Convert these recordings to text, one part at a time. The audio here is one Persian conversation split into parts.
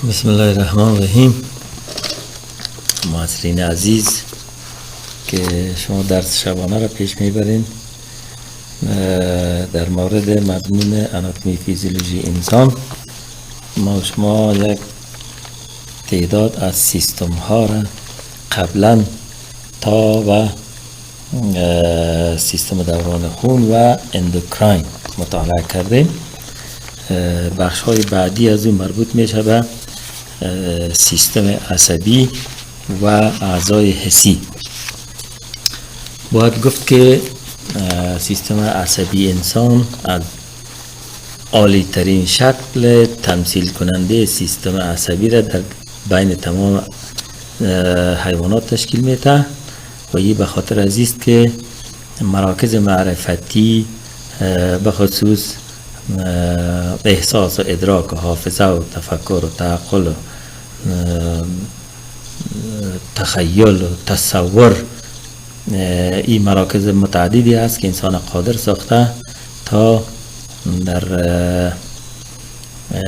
بسم الله الرحمن الرحیم. معاصرین عزیز که شما درس شبانه را پیش میبرین در مورد مضمون اناتومی فیزیولوژی انسان، ما شما یک تعداد از سیستم ها را قبلا تا و سیستم دوران خون و اندوکراین مطالعه کردیم. بخش های بعدی از اون مربوط میشه به سیستم عصبی و اعضای حسی. باید گفت که سیستم عصبی انسان از عالی ترین شکل تمثیل کننده سیستم عصبی را در بین تمام حیوانات تشکیل میده و این به خاطر از است که مراکز معرفتی به خصوص احساس و ادراک و حافظه و تفکر و تعقل و تخیل و تصور، این مراکز متعددی است که انسان قادر ساخته تا در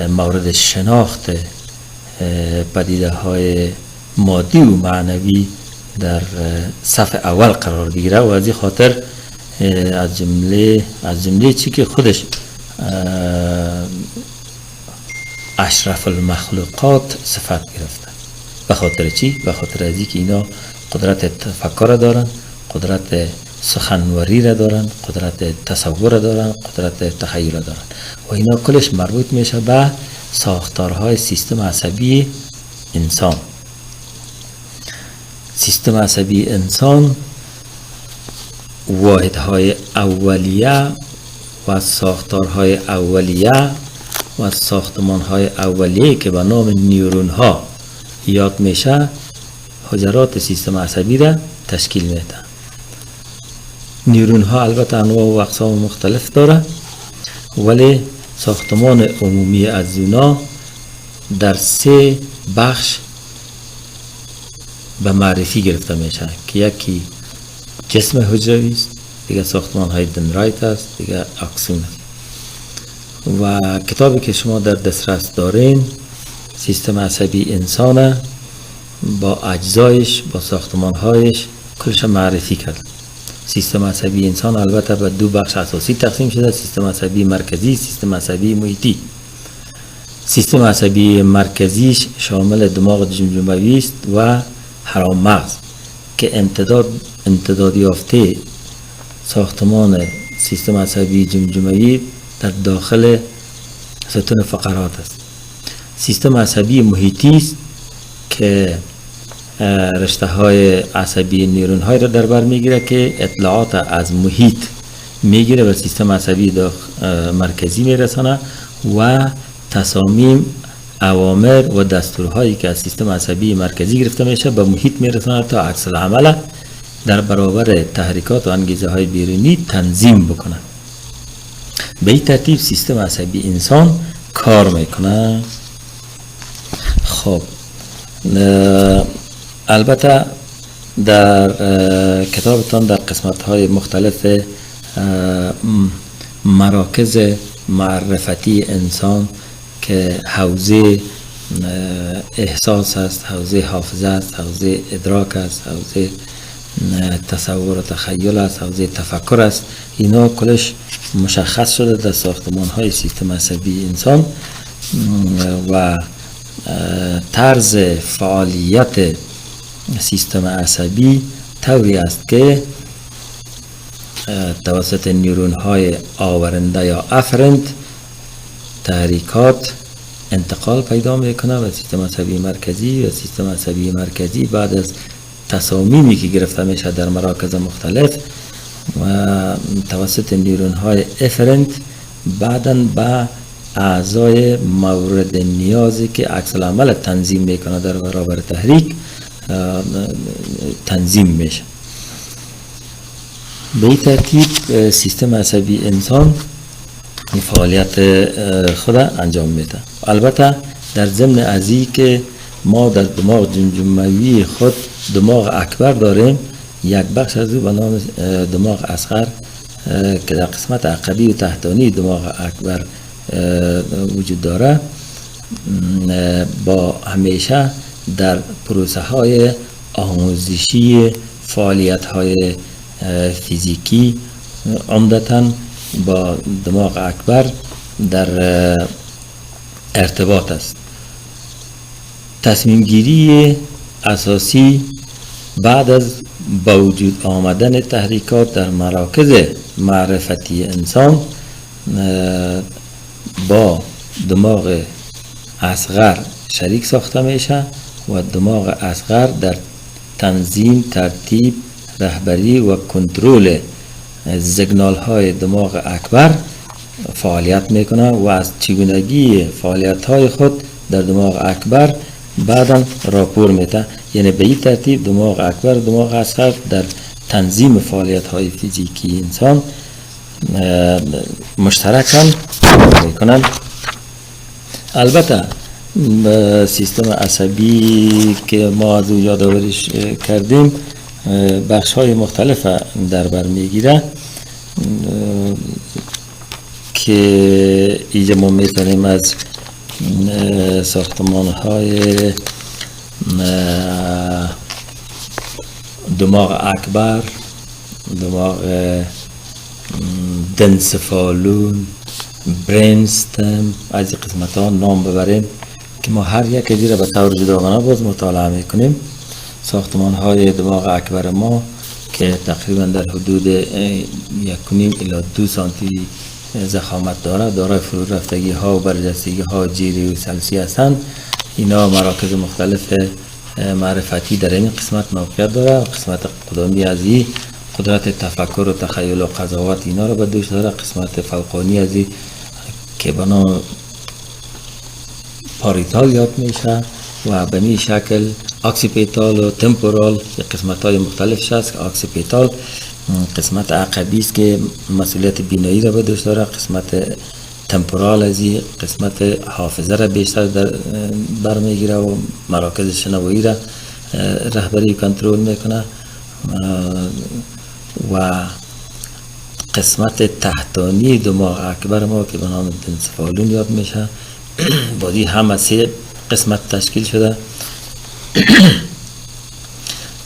مورد شناخت پدیده های مادی و معنوی در صف اول قرار بگیره و از این خاطر از جمله چی که خودش اشرف المخلوقات صفت گرفته. به خاطر چی؟ به خاطر از اینکه اینا قدرت تفکر دارن، قدرت سخنوری را دارن، قدرت تصور دارن، قدرت تخیل دارن و اینا کلش مربوط میشه به ساختارهای سیستم عصبی انسان. سیستم عصبی انسان واحدهای اولیه و ساختارهای اولیه و ساختمانهای اولیه که به نام نیورون ها یاد میشه حجرات سیستم عصبی را تشکیل میده. نیورون ها البته انواع و اقسام مختلف داره، ولی ساختمان عمومی از اونا در 3 بخش به معرفی گرفته میشه که یکی جسم حجروی است، دیگه ساختمان های دندرایت است، دیگه اکسون است. و کتابی که شما در دسترس دارین سیستم عصبی انسان با اجزایش با ساختمان هایش کلش معرفی کرد. سیستم عصبی انسان البته به 2 بخش اساسی تقسیم شده: سیستم عصبی مرکزی، سیستم عصبی محیطی. سیستم عصبی مرکزیش شامل دماغ جمجمه‌ای است و حرام مغز که امتداد یافته ساختمان سیستم عصبی جمجمه‌ای در داخل ستون فقرات است. سیستم عصبی محیطی است که رشته های عصبی نیورون های را در بر میگیره که اطلاعات از محیط میگیره و سیستم عصبی مرکزی میرسانه و تصامیم، اوامر و دستورهایی که از سیستم عصبی مرکزی گرفته میشه به محیط میرسانه تا عکس العمل در برابر تحریکات و انگیزه های بیرونی تنظیم بکنه. به این ترتیب سیستم عصبی انسان کار میکنه. خب البته در کتابتان در قسمت های مختلف مراکز معرفتی انسان که حوزه احساس است، حوزه حافظه است، حوزه ادراک است، حوزه تصور و تخیل است، حوزه تفکر است، اینا کلش مشخص شده در ساختمان های سیستم عصبی انسان و طرز فعالیت سیستم عصبی طوری است که توسط نیورون های آورنده یا افرنت تحریکات انتقال پیدا میکنه و سیستم عصبی مرکزی و سیستم عصبی مرکزی بعد از تصامیمی که گرفته میشه در مراکز مختلف و توسط نیورون های افرنت بعداً به اعضای مورد نیازی که عکس العمل تنظیم میکنه در برابر تحریک تنظیم میشه. به این ترتیب سیستم عصبی انسان این فعالیت خود انجام میده. البته در ضمن از این که ما در دماغ جمجمه‌ای خود دماغ اکبر داریم، یک بخش از او به نام دماغ اصغر که در قسمت عقبی و تحتانی دماغ اکبر وجود داره با همیشه در پروسه های آموزشی فعالیت های فیزیکی عمدتاً با دماغ اکبر در ارتباط است. تصمیم گیری اساسی بعد از با وجود آمدن تحریکات در مراکز معرفتی انسان با دماغ اصغر شریک ساخته میشه و دماغ اصغر در تنظیم، ترتیب، رهبری و کنترل سیگنال های دماغ اکبر فعالیت میکنه و از چگونگی فعالیت های خود در دماغ اکبر بعدا راپور میده. یعنی به این ترتیب دماغ اکبر و دماغ اصغر در تنظیم فعالیت های فیزیکی انسان مشترکاً میکنن. البته سیستم عصبی که ما از او یادآوریش کردیم بخش های مختلف در بر میگیره که اینجا ما میتونیم از ساختمان های دماغ اکبر، دماغ دنسفالون، برینستم از این قسمت ها نام ببریم که ما هر یک از را به طور جداگانه باز مطالعه میکنیم. ساختمان های دماغ اکبر ما که تقریبا در حدود 1.5 الی 2 سانتی ضخامت داره، دارای فرو رفتگی ها و برجستگی ها جیری و سلسی هستند. اینا مراکز مختلف معرفتی در این قسمت موقعیت داره. قسمت قدامی از این قدرت تفکر و تخیل و قضاوت اینا رو به دوش داره. قسمت فوقانی از این که به نام پاریتال یاد میشه و به این شکل اکسیپیتال و تمپورال قسمت های مختلف هست. اکسیپیتال قسمت عقبی است که مسئولیت بینایی را به دوش داره. قسمت تمپورال از این قسمت حافظه را بیشتر برمیگیره و مراکز شنوایی را رهبری و کنترل میکنه و قسمت تحتانی دماغ اکبر ما که به نام دنسفالون یاد میشه بازی هم از 3 قسمت تشکیل شده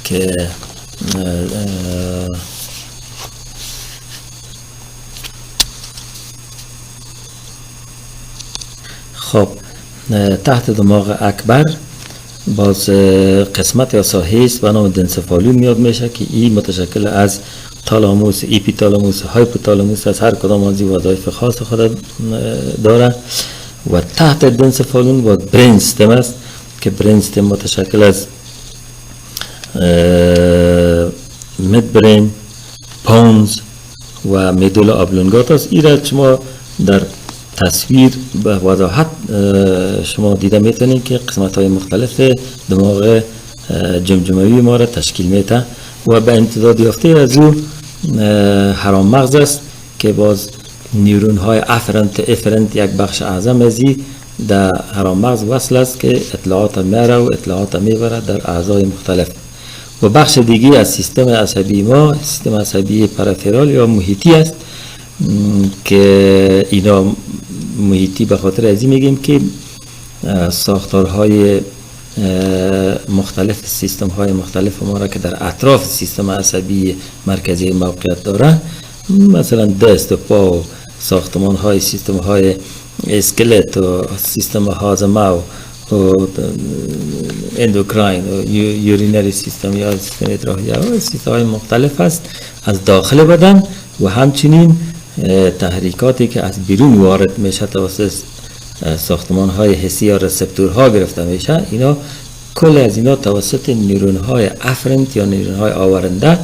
که خب تحت دماغ اکبر باز قسمت یا ساحه است به نام دنسفالون یاد میشه که این متشکل از تالاموس، ایپیتالاموس، هایپوتالاموس از هر کدام از این وظایف خاص خود داره و تحت دنسفالون باز برینستم است که برینستم متشکل از مدبرین، پونز و میدولا ابلونگات است. این را شما در تصویر به وضاحت شما دیده میتونید که قسمت های مختلف دماغ جمجموی ما را تشکیل میده و به امتداد یافته از او حرام مغز است که باز نیورون های افرنت یک بخش اعظم از این در حرام مغز وصل است که اطلاعات میاره و اطلاعات میبره در اعضای مختلف. و بخش دیگه از سیستم عصبی ما سیستم عصبی پرافرال یا محیطی است که اینا محیطی به خاطر ازی میگیم که ساختارهای مختلف سیستم های مختلف ما را که در اطراف سیستم عصبی مرکزی موقعیت داره، مثلا دست و پا و ساختمان های سیستم های اسکلت و سیستم هاضمه و اندوکراین و یورینری سیستم یا سیستم ادراحی و سیستم های مختلف است از داخل بدن و همچنین تحریکاتی که از بیرون وارد میشه توسط ساختمان های حسی یا رسپتورها گرفته میشه. اینا کل از اینا توسط نیورون های افرنت یا نیورون های آورنده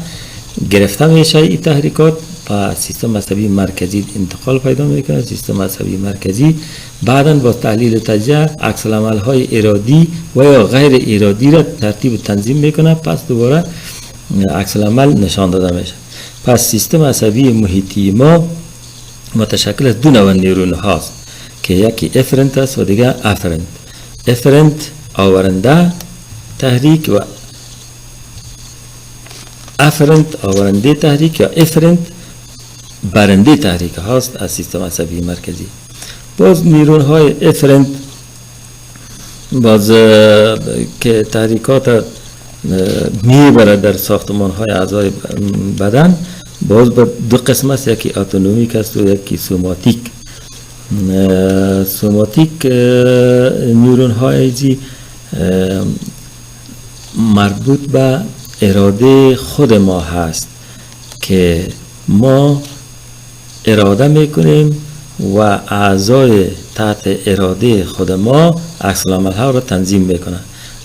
گرفته میشه. این تحریکات و سیستم عصبی مرکزی انتقال پیدا میکنه. سیستم عصبی مرکزی بعداً با تحلیل تجزیه عکس العمل های ارادی و یا غیر ارادی را ترتیب و تنظیم میکنه، پس دوباره عکس العمل نشان داده میشه. پس سیستم عصبی محیطی ما متشکل از 2 نوع نیورون هاست که یکی افرنت است و دیگه افرنت. افرنت آورنده تحریک و افرنت آورنده تحریک یا افرنت برنده تحریک هاست از سیستم عصبی مرکزی. باز نیورون های افرنت باز که تحریکات میبره در ساختمان های اعضای بدن، باز به دو قسم است، یکی اتونومیک است و یکی سوماتیک. سوماتیک نیورون های مربوط به اراده خود ما هست که ما اراده میکنیم و اعضای تحت اراده خود ما عکس العمل ها را تنظیم میکنن.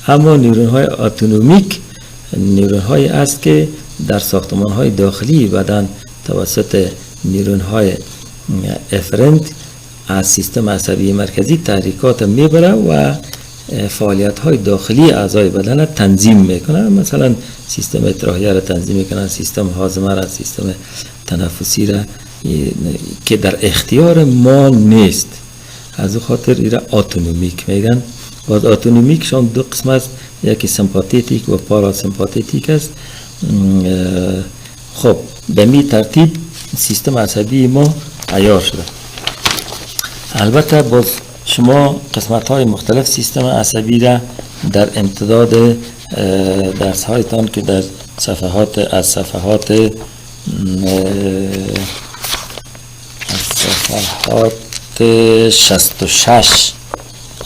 اما نیورون های اتونومیک نیورون های است که در ساختمان های داخلی بدن توسط نیورون های افرنت از سیستم عصبی مرکزی تحریکات میبره و فعالیت های داخلی اعضای بدن را تنظیم میکنن. مثلا سیستم اطراحیه را تنظیم میکنن، سیستم هاضمه را، سیستم تنفسی را، که در اختیار ما نیست. از خاطر ایرا اتونومیک میگن. باز اتونومیک شان دو قسم است، یکی سمپاتیک و پاراسمپاتیک است. خب به می ترتیب سیستم عصبی ما عیار شده. البته باز شما قسمت های مختلف سیستم عصبی را در امتداد درس هایتان که در صفحات 66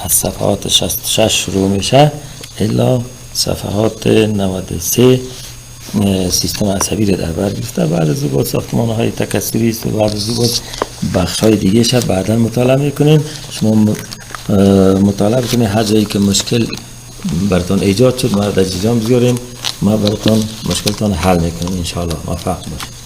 از صفحات 66 شروع میشه الا صفحات 93 سیستم عصبی را در بر گرفته. بعد از او با ساختمان های تکثری است و بعد از او با بخش های دیگه شد بعدا مطالعه میکنیم. شما مطالعه کنید، هر جایی که مشکل براتون ایجاد شد ما در جریان بگذاریم، ما براتون مشکلتون حل میکنیم. انشاءالله موفق باشید.